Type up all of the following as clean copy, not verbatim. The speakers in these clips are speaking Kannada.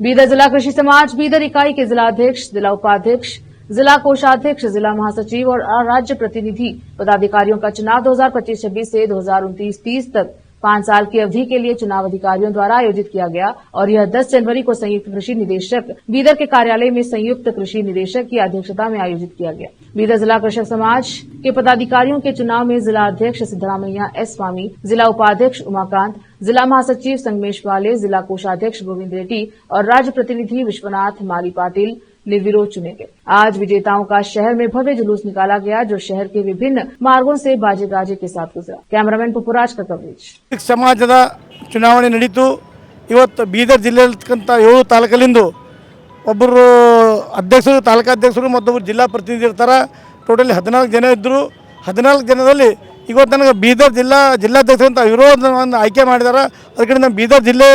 बीदर जिला कृषि समाज बीदर इकाई के जिला अध्यक्ष, जिला उपाध्यक्ष, जिला कोषाध्यक्ष, जिला महासचिव और राज्य प्रतिनिधि पदाधिकारियों का चुनाव 2025-26 से 2029-30 तक 5 साल की अवधि के लिए चुनाव अधिकारियों द्वारा आयोजित किया गया और यह 10 जनवरी को संयुक्त कृषि निदेशक बीदर के कार्यालय में संयुक्त कृषि निदेशक की अध्यक्षता में आयोजित किया गया। बीदर जिला कृषक समाज के पदाधिकारियों के चुनाव में जिला अध्यक्ष सिद्धरामैया एस स्वामी, जिला उपाध्यक्ष उमाकांत, जिला महासचिव संगमेश वाले, जिला कोषाध्यक्ष गोविंद रेड्डी और राज्य प्रतिनिधि विश्वनाथ माली पाटिल निर्विरोध चुने गए। आज विजेताओं का शहर में भव्य जुलूस निकाला गया जो शहर के विभिन्न मार्गों से बाजे गाजे के साथ गुजरा। कैमरामैन पुपुराज का कवरेज। समाजದ ಚುನಾವಣೆ ನಡೆಯಿತು। ಇವತ್ತು ಬೀದರ್ ಜಿಲ್ಲೆಯಲ್ಲಿರ್ತಕ್ಕಂಥ 7 ತಾಲೂಕಲ್ಲಿಂದ ಒಬ್ಬರು ಅಧ್ಯಕ್ಷರು, ತಾಲೂಕಾಧ್ಯಕ್ಷರು ಮತ್ತೊಬ್ಬರು ಜಿಲ್ಲಾ ಪ್ರತಿನಿಧಿ ಇರ್ತಾರೆ। ಟೋಟಲಿ 14 ಜನ ಇದ್ದರು। 14 ಜನದಲ್ಲಿ ಇವತ್ತು ನನಗೆ ಬೀದರ್ ಜಿಲ್ಲಾಧ್ಯಕ್ಷರು ಅಂತ ವಿರೋಧವನ್ನು ಆಯ್ಕೆ ಮಾಡಿದ್ದಾರೆ। ಅದಕ್ಕೆ ನಮ್ಮ ಬೀದರ್ ಜಿಲ್ಲೆ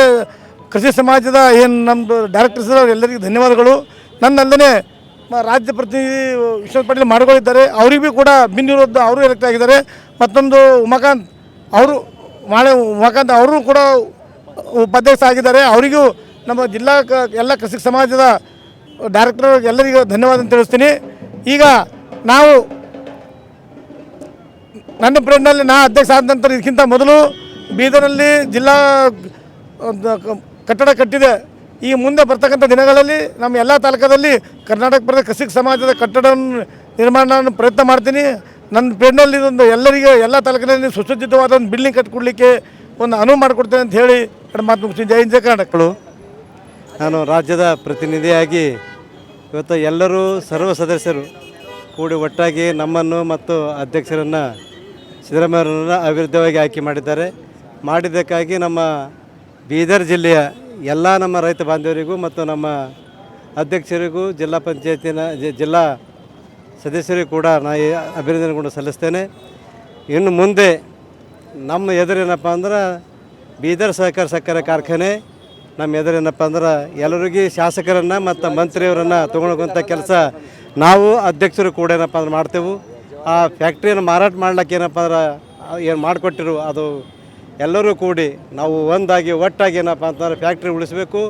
ಕೃಷಿ ಸಮಾಜದ ಏನು ನಮ್ಮದು ಡೈರೆಕ್ಟರ್ಸ್ ಎಲ್ಲರಿಗೂ ಧನ್ಯವಾದಗಳು। ನನ್ನಲ್ಲದೆ ರಾಜ್ಯ ಪ್ರತಿನಿಧಿ ವಿಶ್ವನಾಥ್ ಪಾಟೀಲ್ ಮಾಡಿಕೊಂಡಿದ್ದಾರೆ, ಅವರಿಗೂ ಕೂಡ ಬಿನ್ವಿರೋಧ ಅವರು ಎಲೆಕ್ಟ್ ಆಗಿದ್ದಾರೆ। ಮತ್ತೊಂದು ಉಮಾಕಾಂತ್ ಅವರು ಕೂಡ ಉಪಾಧ್ಯಕ್ಷ ಆಗಿದ್ದಾರೆ। ಅವರಿಗೂ ನಮ್ಮ ಜಿಲ್ಲಾ ಎಲ್ಲ ಕೃಷಿ ಸಮಾಜದ ಡೈರೆಕ್ಟರ್ ಎಲ್ಲರಿಗೂ ಧನ್ಯವಾದ ಅಂತ ತಿಳಿಸ್ತೀನಿ। ಈಗ ನಾವು ನನ್ನ ಪ್ರೇರಣೆಯಲ್ಲಿ ಅಧ್ಯಕ್ಷ ಆದ ನಂತರ ಇದಕ್ಕಿಂತ ಮೊದಲು ಬೀದರಲ್ಲಿ ಜಿಲ್ಲಾ ಕಟ್ಟಡ ಕಟ್ಟಿದೆ। ಈ ಮುಂದೆ ಬರ್ತಕ್ಕಂಥ ದಿನಗಳಲ್ಲಿ ನಮ್ಮ ಎಲ್ಲ ತಾಲೂಕದಲ್ಲಿ ಕರ್ನಾಟಕ ಪ್ರದೇಶ ಕೃಷಿ ಸಮಾಜದ ಕಟ್ಟಡ ನಿರ್ಮಾಣ ಪ್ರಯತ್ನ ಮಾಡ್ತೀನಿ। ನನ್ನ ಪ್ರೇರಣೆಯಲ್ಲಿ ಒಂದು ಎಲ್ಲರಿಗೆ ಎಲ್ಲ ತಾಲೂಕಿನಲ್ಲಿ ಸುಸಜ್ಜಿತವಾದ ಒಂದು ಬಿಲ್ಡಿಂಗ್ ಕಟ್ಟಿಕೊಡ್ಲಿಕ್ಕೆ ಒಂದು ಅನುವು ಮಾಡಿಕೊಡ್ತೇನೆ ಅಂತ ಹೇಳಿ ಮಾತು ಮುಗಿಸ್ತೀನಿ। ಜೈ ಹಿಂದ್ ಜೈ ಕರ್ನಾಟಕಗಳು। ನಾನು ರಾಜ್ಯದ ಪ್ರತಿನಿಧಿಯಾಗಿ ಇವತ್ತು ಎಲ್ಲರೂ ಸರ್ವ ಸದಸ್ಯರು ಕೂಡಿ ಒಟ್ಟಾಗಿ ನಮ್ಮನ್ನು ಮತ್ತು ಅಧ್ಯಕ್ಷರನ್ನು ಸಿದ್ದರಾಮಯ್ಯರನ್ನು ಅವಿರುದ್ಧವಾಗಿ ಆಯ್ಕೆ ಮಾಡಿದ್ದಕ್ಕಾಗಿ ನಮ್ಮ ಬೀದರ್ ಜಿಲ್ಲೆಯ ಎಲ್ಲ ನಮ್ಮ ರೈತ ಬಾಂಧವರಿಗೂ ಮತ್ತು ನಮ್ಮ ಅಧ್ಯಕ್ಷರಿಗೂ ಜಿಲ್ಲಾ ಪಂಚಾಯತಿನ ಜಿಲ್ಲಾ ಸದಸ್ಯರಿಗೂ ಕೂಡ ನಾನು ಅಭಿನಂದನೆಗಳನ್ನು ಸಲ್ಲಿಸ್ತೇನೆ। ಇನ್ನು ಮುಂದೆ ನಮ್ಮ ಎದುರೇನಪ್ಪ ಅಂದ್ರೆ ಬೀದರ್ ಸಹಕಾರ ಕಾರ್ಖಾನೆ ನಮ್ಮ ಎದುರೇನಪ್ಪ ಅಂದ್ರೆ ಎಲ್ಲರಿಗೂ ಶಾಸಕರನ್ನು ಮತ್ತು ಮಂತ್ರಿಯವರನ್ನು ತೊಗೊಳೋಂಥ ಕೆಲಸ ನಾವು ಅಧ್ಯಕ್ಷರು ಕೂಡ ಏನಪ್ಪ ಅಂದ್ರೆ ಮಾಡ್ತೇವೆ। ಆ ಫ್ಯಾಕ್ಟ್ರಿಯನ್ನು ಮಾರಾಟ ಮಾಡ್ಲಿಕ್ಕೆ ಏನಪ್ಪ ಅಂದ್ರೆ ಏನು ಮಾಡಿಕೊಟ್ಟಿರು ಅದು ಎಲ್ಲರೂ ಕೂಡಿ ನಾವು ಒಂದಾಗಿ ಒಟ್ಟಾಗಿ ಏನಪ್ಪ ಅಂತಂದ್ರೆ ಫ್ಯಾಕ್ಟ್ರಿ ಉಳಿಸಬೇಕು,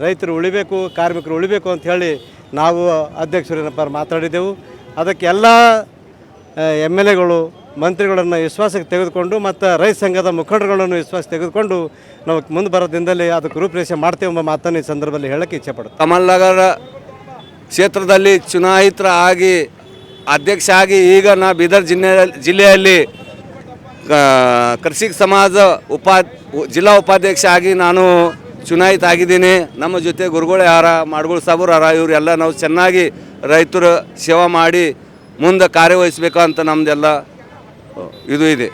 ರೈತರು ಉಳಿಬೇಕು, ಕಾರ್ಮಿಕರು ಉಳಿಬೇಕು ಅಂತ ಹೇಳಿ ನಾವು ಅಧ್ಯಕ್ಷರು ಏನಪ್ಪ ಮಾತಾಡಿದ್ದೆವು। ಅದಕ್ಕೆ ಎಲ್ಲ MLAಗಳು ಮಂತ್ರಿಗಳನ್ನು ವಿಶ್ವಾಸಕ್ಕೆ ತೆಗೆದುಕೊಂಡು ಮತ್ತು ರೈತ ಸಂಘದ ಮುಖಂಡರುಗಳನ್ನು ವಿಶ್ವಾಸಕ್ಕೆ ತೆಗೆದುಕೊಂಡು ನಾವು ಮುಂದೆ ಬರೋ ದಿನದಲ್ಲಿ ಅದಕ್ಕೆ ರೂಪರೇಷೆ ಮಾಡ್ತೇವೆ ಎಂಬ ಮಾತನ್ನು ಈ ಸಂದರ್ಭದಲ್ಲಿ ಹೇಳೋಕ್ಕೆ ಇಚ್ಛೆಪಡುತ್ತೆ। ಕಮಲ್ನಗರ ಕ್ಷೇತ್ರದಲ್ಲಿ ಚುನಾಯಿತರಾಗಿ ಅಧ್ಯಕ್ಷ ಆಗಿ ಈಗ ನಾ ಬೀದರ್ ಜಿಲ್ಲೆಯಲ್ಲಿ ಕೃಷಿ ಸಮಾಜ ಜಿಲ್ಲಾ ಉಪಾಧ್ಯಕ್ಷ ಆಗಿ ನಾನು ಚುನಾಯಿತ ಆಗಿದ್ದೀನಿ। ನಮ್ಮ ಜೊತೆ ಗುರುಗಳು ಮಾಡ್ಗಳು ಸಾಬರು ಇವರೆಲ್ಲ ನಾವು ಚೆನ್ನಾಗಿ ರೈತರ ಸೇವಾ ಮಾಡಿ ಮುಂದೆ ಕಾರ್ಯವಹಿಸಬೇಕು ಅಂತ ನಮ್ಮದೆಲ್ಲ ಇದು ಇದೆ।